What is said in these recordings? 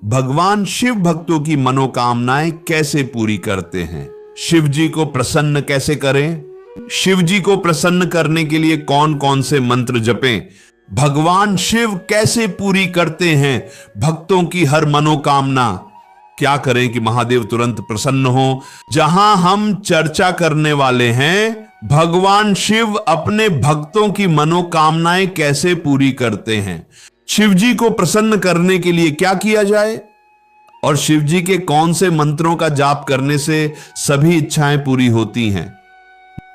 भगवान शिव भक्तों की मनोकामनाएं कैसे पूरी करते हैं? शिव जी को प्रसन्न कैसे करें? शिव जी को प्रसन्न करने के लिए कौन कौन से मंत्र जपें? भगवान शिव कैसे पूरी करते हैं भक्तों की हर मनोकामना? क्या करें कि महादेव तुरंत प्रसन्न हो? जहां हम चर्चा करने वाले हैं भगवान शिव अपने भक्तों की मनोकामनाएं कैसे पूरी करते हैं। शिव जी को प्रसन्न करने के लिए क्या किया जाए और शिव जी के कौन से मंत्रों का जाप करने से सभी इच्छाएं पूरी होती हैं।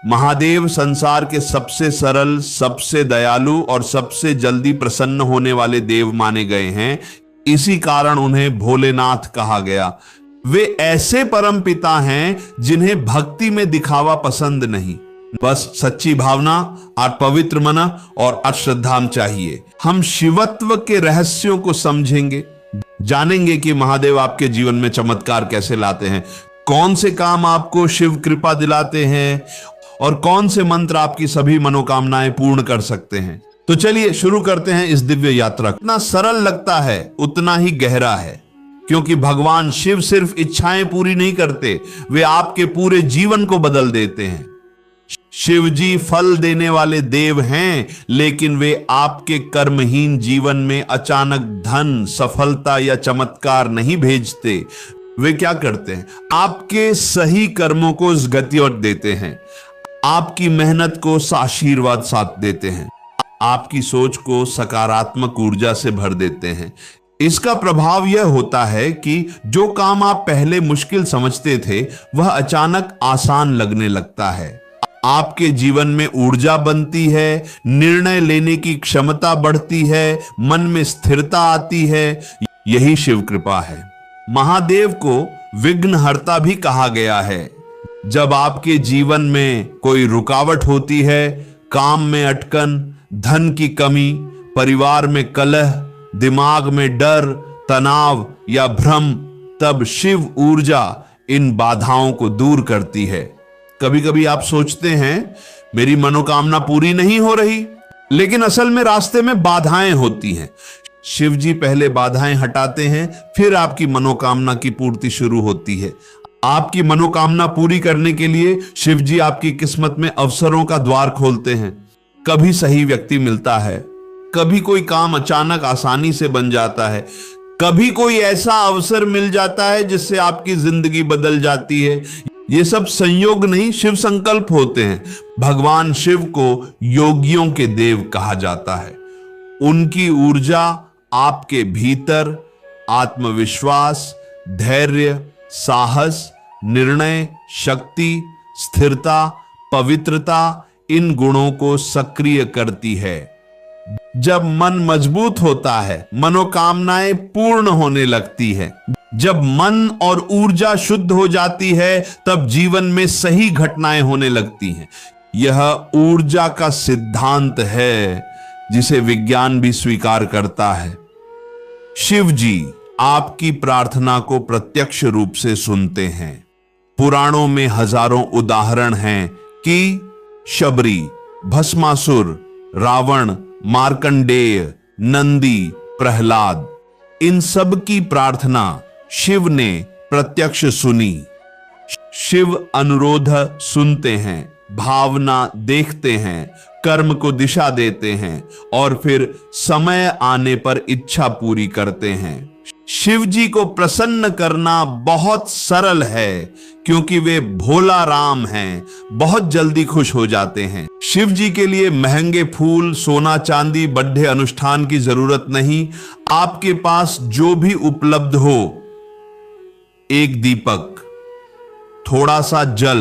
महादेव संसार के सबसे सरल, सबसे दयालु और सबसे जल्दी प्रसन्न होने वाले देव माने गए हैं। इसी कारण उन्हें भोलेनाथ कहा गया। वे ऐसे परम पिता हैं जिन्हें भक्ति में दिखावा पसंद नहीं, बस सच्ची भावना, और पवित्र मन और श्रद्धा चाहिए। हम शिवत्व के रहस्यों को समझेंगे, जानेंगे कि महादेव आपके जीवन में चमत्कार कैसे लाते हैं, कौन से काम आपको शिव कृपा दिलाते हैं और कौन से मंत्र आपकी सभी मनोकामनाएं पूर्ण कर सकते हैं। तो चलिए शुरू करते हैं इस दिव्य यात्रा। इतना सरल लगता है उतना ही गहरा है, क्योंकि भगवान शिव सिर्फ इच्छाएं पूरी नहीं करते, वे आपके पूरे जीवन को बदल देते हैं। शिव जी फल देने वाले देव हैं, लेकिन वे आपके कर्महीन जीवन में अचानक धन, सफलता या चमत्कार नहीं भेजते। वे क्या करते हैं? आपके सही कर्मों को गति और देते हैं, आपकी मेहनत को आशीर्वाद साथ देते हैं, आपकी सोच को सकारात्मक ऊर्जा से भर देते हैं। इसका प्रभाव यह होता है कि जो काम आप पहले मुश्किल समझते थे वह अचानक आसान लगने लगता है। आपके जीवन में ऊर्जा बनती है, निर्णय लेने की क्षमता बढ़ती है, मन में स्थिरता आती है। यही शिव कृपा है। महादेव को विघ्नहर्ता भी कहा गया है। जब आपके जीवन में कोई रुकावट होती है, काम में अटकन, धन की कमी, परिवार में कलह, दिमाग में डर, तनाव या भ्रम, तब शिव ऊर्जा इन बाधाओं को दूर करती है। कभी कभी आप सोचते हैं मेरी मनोकामना पूरी नहीं हो रही, लेकिन असल में रास्ते में बाधाएं होती हैं। शिव जी पहले बाधाएं हटाते हैं, फिर आपकी मनोकामना की पूर्ति शुरू होती है। आपकी मनोकामना पूरी करने के लिए शिव जी आपकी किस्मत में अवसरों का द्वार खोलते हैं। कभी सही व्यक्ति मिलता है, कभी कोई काम अचानक आसानी से बन जाता है, कभी कोई ऐसा अवसर मिल जाता है जिससे आपकी जिंदगी बदल जाती है। ये सब संयोग नहीं, शिव संकल्प होते हैं। भगवान शिव को योगियों के देव कहा जाता है। उनकी ऊर्जा आपके भीतर आत्मविश्वास, धैर्य, साहस, निर्णय शक्ति, स्थिरता, पवित्रता, इन गुणों को सक्रिय करती है। जब मन मजबूत होता है, मनोकामनाएं पूर्ण होने लगती है। जब मन और ऊर्जा शुद्ध हो जाती है, तब जीवन में सही घटनाएं होने लगती हैं। यह ऊर्जा का सिद्धांत है जिसे विज्ञान भी स्वीकार करता है। शिव जी आपकी प्रार्थना को प्रत्यक्ष रूप से सुनते हैं। पुराणों में हजारों उदाहरण हैं कि शबरी, भस्मासुर, रावण, मार्कंडेय, नंदी, प्रहलाद, इन सब की प्रार्थना शिव ने प्रत्यक्ष सुनी। शिव अनुरोध सुनते हैं, भावना देखते हैं, कर्म को दिशा देते हैं और फिर समय आने पर इच्छा पूरी करते हैं। शिव जी को प्रसन्न करना बहुत सरल है, क्योंकि वे भोला राम हैं, बहुत जल्दी खुश हो जाते हैं। शिव जी के लिए महंगे फूल, सोना चांदी, बड़े अनुष्ठान की जरूरत नहीं। आपके पास जो भी उपलब्ध हो, एक दीपक, थोड़ा सा जल,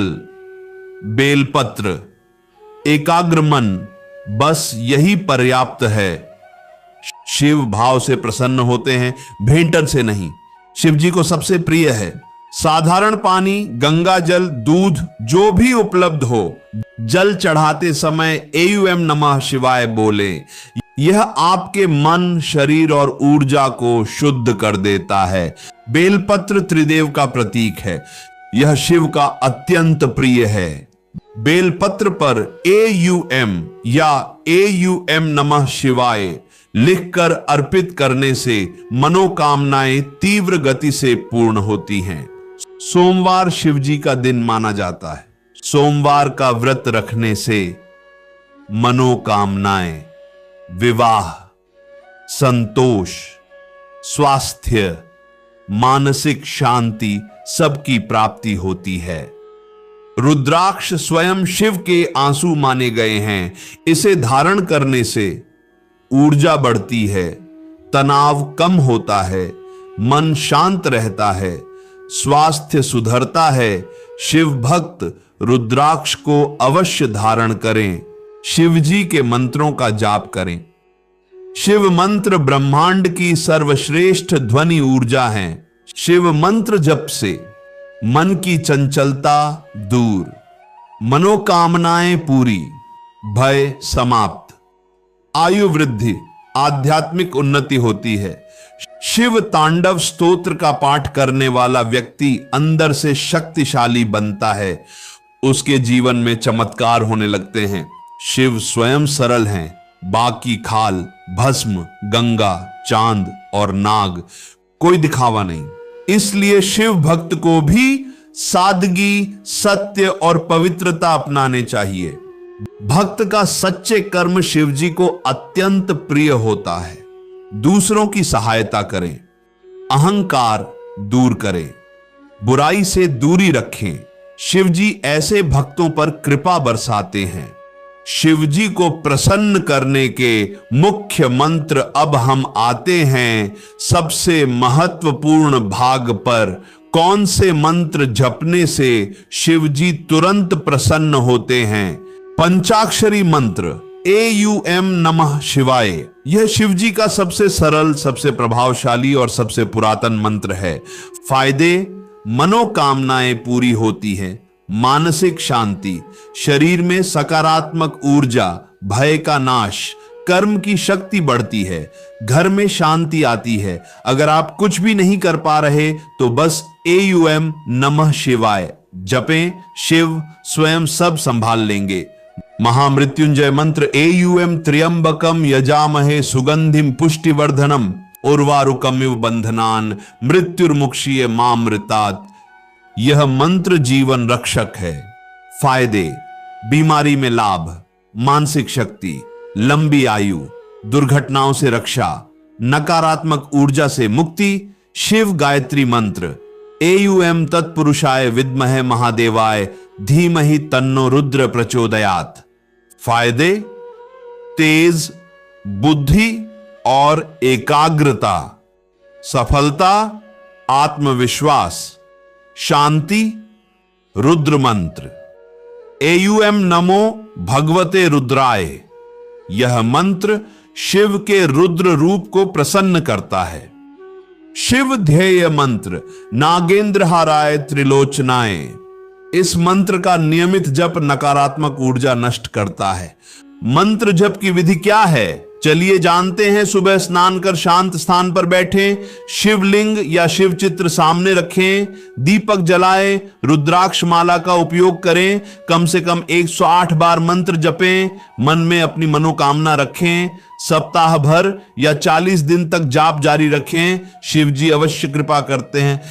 बेलपत्र, एकाग्र मन, बस यही पर्याप्त है। शिव भाव से प्रसन्न होते हैं, भेंटन से नहीं। शिव जी को सबसे प्रिय है साधारण पानी, गंगा जल, दूध, जो भी उपलब्ध हो। जल चढ़ाते समय एयूएम नमः शिवाय बोले। यह आपके मन, शरीर और ऊर्जा को शुद्ध कर देता है। बेलपत्र त्रिदेव का प्रतीक है। यह शिव का अत्यंत प्रिय है। बेलपत्र पर एयूएम या एयूएम नमः शिवाय लिखकर अर्पित करने से मनोकामनाएं तीव्र गति से पूर्ण होती हैं। सोमवार शिव जी का दिन माना जाता है। सोमवार का व्रत रखने से मनोकामनाएं, विवाह, संतोष, स्वास्थ्य, मानसिक शांति सबकी प्राप्ति होती है। रुद्राक्ष स्वयं शिव के आंसू माने गए हैं। इसे धारण करने से ऊर्जा बढ़ती है, तनाव कम होता है, मन शांत रहता है, स्वास्थ्य सुधरता है। शिव भक्त रुद्राक्ष को अवश्य धारण करें। शिव जी के मंत्रों का जाप करें। शिव मंत्र ब्रह्मांड की सर्वश्रेष्ठ ध्वनि ऊर्जा है। शिव मंत्र जप से मन की चंचलता दूर, मनोकामनाएं पूरी, भय समाप्त, आयु वृद्धि, आध्यात्मिक उन्नति होती है। शिव तांडव स्तोत्र का पाठ करने वाला व्यक्ति अंदर से शक्तिशाली बनता है। उसके जीवन में चमत्कार होने लगते हैं। शिव स्वयं सरल हैं। बाकी खाल, भस्म, गंगा, चांद और नाग, कोई दिखावा नहीं। इसलिए शिव भक्त को भी सादगी, सत्य और पवित्रता अपनाने चाहिए। भक्त का सच्चे कर्म शिव जी को अत्यंत प्रिय होता है। दूसरों की सहायता करें, अहंकार दूर करें, बुराई से दूरी रखें। शिव जी ऐसे भक्तों पर कृपा बरसाते हैं। शिव जी को प्रसन्न करने के मुख्य मंत्र अब हम आते हैं सबसे महत्वपूर्ण भाग पर। कौन से मंत्र जपने से शिव जी तुरंत प्रसन्न होते हैं? पंचाक्षरी मंत्र AUM नमः शिवाय। यह शिव जी का सबसे सरल, सबसे प्रभावशाली और सबसे पुरातन मंत्र है। फायदे: मनोकामनाएं पूरी होती हैं, मानसिक शांति, शरीर में सकारात्मक ऊर्जा, भय का नाश, कर्म की शक्ति बढ़ती है, घर में शांति आती है। अगर आप कुछ भी नहीं कर पा रहे तो बस AUM नमः शिवाय जपें। शिव स्वयं सब संभाल लेंगे। महामृत्युंजय मंत्र AUM त्र्यंबकम यजामहे सुगंधिम पुष्टिवर्धनम उर्वारुकमिव बंधनान मृत्युर्मुक्षीय मामृतात्। यह मंत्र जीवन रक्षक है। फायदे: बीमारी में लाभ, मानसिक शक्ति, लंबी आयु, दुर्घटनाओं से रक्षा, नकारात्मक ऊर्जा से मुक्ति। शिव गायत्री मंत्र AUM तत्पुरुषाय विद्महे महादेवाय धीमहि तन्नो रुद्र प्रचोदयात्। फायदे: तेज बुद्धि और एकाग्रता, सफलता, आत्मविश्वास, शांति। रुद्र मंत्र AUM नमो भगवते रुद्राय। यह मंत्र शिव के रुद्र रूप को प्रसन्न करता है। शिव ध्येय मंत्र नागेंद्रहाराय त्रिलोचनाय। इस मंत्र का नियमित जप नकारात्मक ऊर्जा नष्ट करता है। मंत्र जप की विधि क्या है? चलिए जानते हैं। सुबह स्नान कर शांत स्थान पर बैठें, शिवलिंग या शिव चित्र सामने रखें, दीपक जलाएं, रुद्राक्ष माला का उपयोग करें, कम से कम 108 बार मंत्र जपें, मन में अपनी मनोकामना रखें, सप्ताह भर या 40 दिन तक जाप जारी रखें। शिव जी अवश्य कृपा करते हैं।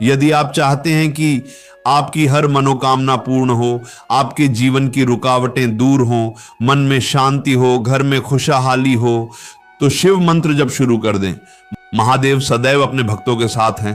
यदि आप चाहते हैं कि आपकी हर मनोकामना पूर्ण हो, आपके जीवन की रुकावटें दूर हों, मन में शांति हो, घर में खुशहाली हो, तो शिव मंत्र जब शुरू कर दें। महादेव सदैव अपने भक्तों के साथ हैं।